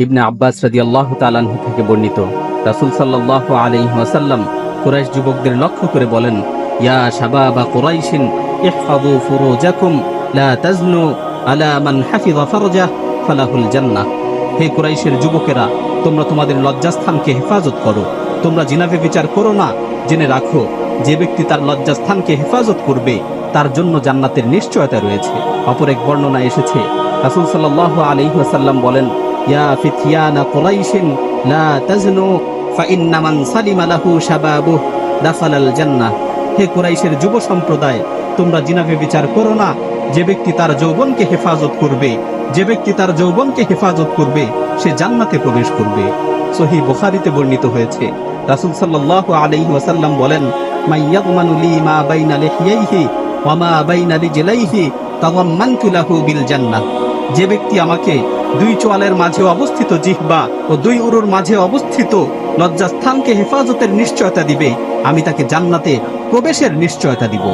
ইবনে আব্বাস রাদিয়াল্লাহু তাআলা আনহু থেকে বর্ণিত, রাসূল সাল্লাল্লাহু আলাইহি ওয়াসাল্লাম কুরাইশ যুবকদের লক্ষ্য করে বলেন, ইয়া শাবাবা কুরাইশিন ইহফাযু ফুরুজাকুম লা তাজনু আলা মান হাফিযা ফারজাহ ফালাহুল জান্নাহ। হে কুরাইশের যুবকেরা, তোমরা তোমাদের লজ্জাস্থানকে হেফাজত করো, তোমরা জিনা ব্যভিচার করো না। জেনে রাখো, যে ব্যক্তি তার লজ্জাস্থানকে হেফাজত করবে তার জন্য জান্নাতের নিশ্চয়তা রয়েছে। অপর এক বর্ণনায় এসেছে, রাসূল সাল্লাল্লাহু আলাইহি ওয়াসাল্লাম বলেন, ইয়া ফিতয়ানা কুরাইশিন লা তাজনু ফাইন্না মান সালিমা লাহু শাবাবুহু দাখালাল জান্নাহ। হে কুরাইশের যুব সম্প্রদায়, তোমরা জিনা ব্যভিচার করো না। যে ব্যক্তি তার যৌবনকে হেফাজত করবে, যে ব্যক্তি তার যৌবনকে হেফাজত করবে সে জান্নাতে প্রবেশ করবে। সহিহ বুখারীতে বর্ণিত হয়েছে, রাসূল সাল্লাল্লাহু আলাইহি ওয়াসাল্লাম বলেন, মাইয়াযমানু লি মা বাইনা লিহিয়াইহি ওয়া মা বাইনা রিজলাইহি তাযাম্মানতু লাহু বিল জান্নাহ। যে ব্যক্তি আমাকে দুই চোয়ালের মাঝে অবস্থিত জিহ্বা ও দুই উরুর মাঝে অবস্থিত লজ্জাস্থানকে হেফাজতের নিশ্চয়তা দিবে, আমি তাকে জান্নাতে প্রবেশের নিশ্চয়তা দিব।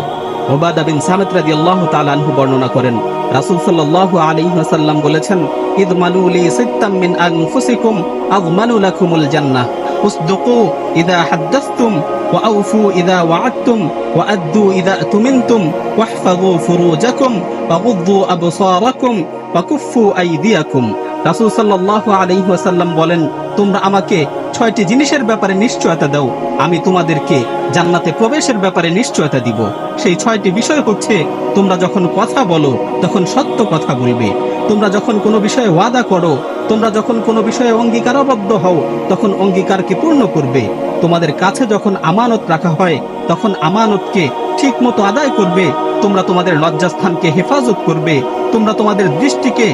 উবাদা বিন সামিত রাদিয়াল্লাহু তাআলা আনহু বর্ণনা করেন, রাসূল সাল্লাল্লাহু আলাইহি ওয়াসাল্লাম বলেছেন, ইদমানু লি সিত্তাম মিন আনফুসিকুম আযমানু লাকুমুল জান্নাহ, উসদুকু ইযা হাদাসতুম ওয়া আউফু ইযা ওয়া'আদতুম ওয়া আদ্দু ইযা তুমিনতুম ওয়াহফাযু ফুরুজাকুম ওয়া গুদ্দু আবসারাকুম ওয়া কুফফু আইদিয়াকুম। রাসূল সাল্লাল্লাহু আলাইহি ওয়াসাল্লাম বলেন, তোমরা আমাকে 6টি জিনিসের ব্যাপারে নিশ্চয়তা দাও, আমি তোমাদেরকে জান্নাতে প্রবেশের ব্যাপারে নিশ্চয়তা দিব। সেই 6টি বিষয় হচ্ছে, তোমরা যখন কথা বলো তখন সত্য কথা বলবে, তোমরা যখন কোনো বিষয়ে ওয়াদা করো, তোমরা যখন কোনো বিষয়ে অঙ্গীকারবদ্ধ হও তখন অঙ্গীকারকে পূর্ণ করবে, তোমাদের কাছে যখন আমানত রাখা হয় তখন আমানতকে ঠিক মতো আদায় করবে, তোমরা তোমাদের লজ্জাস্থানকে হেফাজত করবে, তোমরা তোমাদের দৃষ্টিকে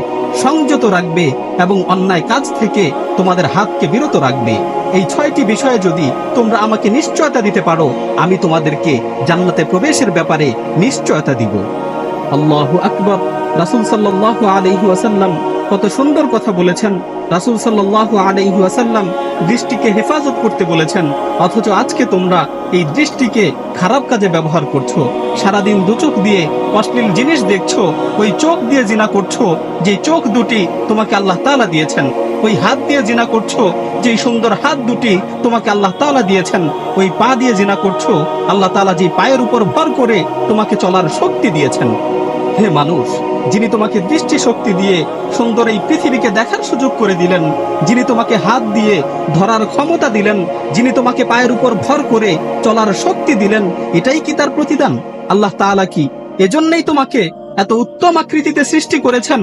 সংযত রাখবে এবং অন্যায় কাজ থেকে তোমাদের হাতকে বিরত রাখবে। এই 6টি বিষয়ে যদি তোমরা আমাকে নিশ্চয়তা দিতে পারো, আমি তোমাদেরকে জান্নাতে প্রবেশের ব্যাপারে নিশ্চয়তা দিব। আল্লাহু আকবার। রাসূল সাল্লাল্লাহু আলাইহি ওয়াসাল্লাম কত সুন্দর কথা বলেছেন। রাসূল সাল্লাল্লাহু আলাইহি ওয়াসাল্লাম দৃষ্টিকে হেফাজত করতে বলেছেন, অথচ আজকে তোমরা এই দৃষ্টিকে খারাপ কাজে ব্যবহার করছো। সারাদিন দু চোখ দিয়ে অশ্লীল জিনিস দেখছো, ওই চোখ দিয়ে জিনা করছো যে চোখ দুটি তোমাকে আল্লাহ তাআলা দিয়েছেন, ওই হাত দিয়ে জিনা করছো যে সুন্দর হাত দুটি তোমাকে আল্লাহ তাআলা দিয়েছেন, ওই পা দিয়ে জিনা করছো আল্লাহ তাআলা যে পায়ের উপর ভর করে তোমাকে চলার শক্তি দিয়েছেন। হে মানুষ, যিনি তোমাকে দৃষ্টি শক্তি দিয়ে সুন্দর এই পৃথিবীকে দেখার সুযোগ করে দিলেন, যিনি তোমাকে হাত দিয়ে ধরার ক্ষমতা দিলেন, যিনি তোমাকে পায়ের উপর ভর করে চলার শক্তি দিলেন, এটাই কি তার প্রতিদান? আল্লাহ তাআলা কি এজন্যই তোমাকে এত উত্তম আকৃতিতে সৃষ্টি করেছেন?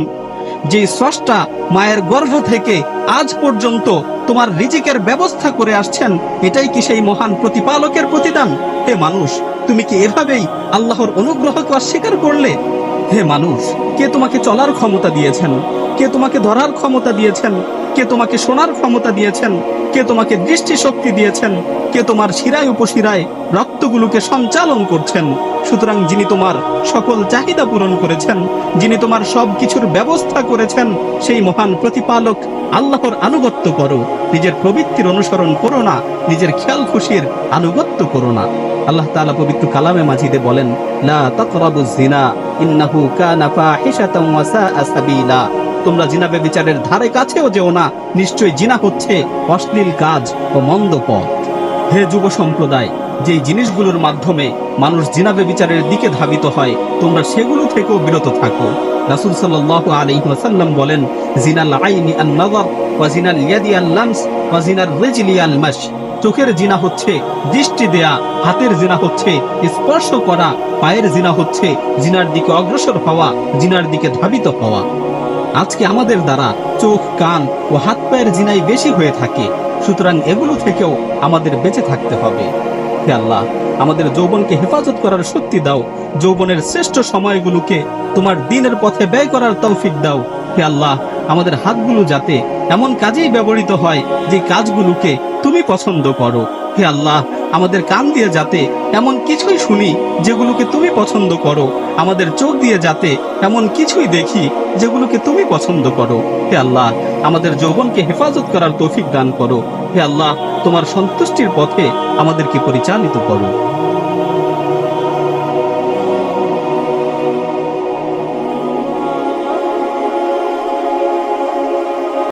যে স্রষ্টা মায়ের গর্ভ থেকে আজ পর্যন্ত তোমার রিজিকের ব্যবস্থা করে আসছেন, এটাই কি সেই মহান প্রতিপালকের প্রতিদান? হে মানুষ, তুমি কি এভাবেই আল্লাহর অনুগ্রহকে অস্বীকার করলে? হে মানুষ, কে তোমাকে চলার ক্ষমতা দিয়েছেন? কে তোমাকে ধরার ক্ষমতা দিয়েছেন? কে তোমাকে শোনার ক্ষমতা দিয়েছেন? কে তোমাকে দৃষ্টি শক্তি দিয়েছেন? কে তোমার শিরায় উপশিরায় রক্তগুলোকে সঞ্চালন করছেন? সুতরাং যিনি তোমার সকল চাহিদা পূরণ করেছেন, যিনি তোমার সব কিছুর ব্যবস্থা করেছেন, সেই মহান প্রতিপালক আল্লাহর আনুগত্য করো, নিজের প্রবৃত্তির অনুসরণ করো না, নিজের খেয়াল খুশির আনুগত্য করো না। আল্লাহ তাআলা পবিত্র কালামে মাজিদে বলেন, লা তাকরাবুজ জিনা ইন্নাহু কানা ফাহিশাতান ওয়া সাআ সাবিলা। তোমরা জিনা ব্যভিচারের ধারে কাছেও যেও না, নিশ্চয়ই জিনা হচ্ছে অশ্লীল কাজ ও মন্দ পথ। হে যুব সম্প্রদায়, যেই জিনিসগুলোর মাধ্যমে মানুষ জিনা ব্যভিচারের দিকে ধাবিত হয়, তোমরা সেগুলো থেকেও বিরত থাকো। রাসূল সাল্লাল্লাহু আলাইহি ওয়াসাল্লাম বলেন, জিনাল আইনি আন নাযার ওয়া জিনাল ইয়াদি আল লামস ওয়া জিনার রিজলি আল মাশ। চোখের জিনা হচ্ছে দৃষ্টি দেয়া, হাতের জিনা হচ্ছে স্পর্শ করা, পায়ের জিনা হচ্ছে জিনার দিকে অগ্রসর হওয়া, জিনার দিকে ধাবিত হওয়া। আজকে আমাদের দ্বারা চোখ, কান ও হাত পায়ের জিনাই বেশি হয়ে থাকে, সুতরাং এগুলো থেকেও আমাদের বেঁচে থাকতে হবে। হে আল্লাহ, আমাদের যৌবনকে হেফাজত করার শক্তি দাও, যৌবনের শ্রেষ্ঠ সময়গুলোকে তোমার দ্বীনের পথে ব্যয় করার তৌফিক দাও। হে আল্লাহ, আমাদের হাতগুলো যাতে এমন কাজেই ব্যবহৃত হয় যে কাজগুলোকে তুমি পছন্দ করো। হে আল্লাহ, আমাদের কান দিয়ে যাতে এমন কিছুই শুনি যেগুলোকে তুমি পছন্দ করো, আমাদের চোখ দিয়ে যাতে এমন কিছুই দেখি যেগুলোকে তুমি পছন্দ করো। হে আল্লাহ, আমাদের যৌবনকে হেফাজত করার তৌফিক দান করো। হে আল্লাহ, তোমার সন্তুষ্টির পথে আমাদেরকে পরিচালিত করো।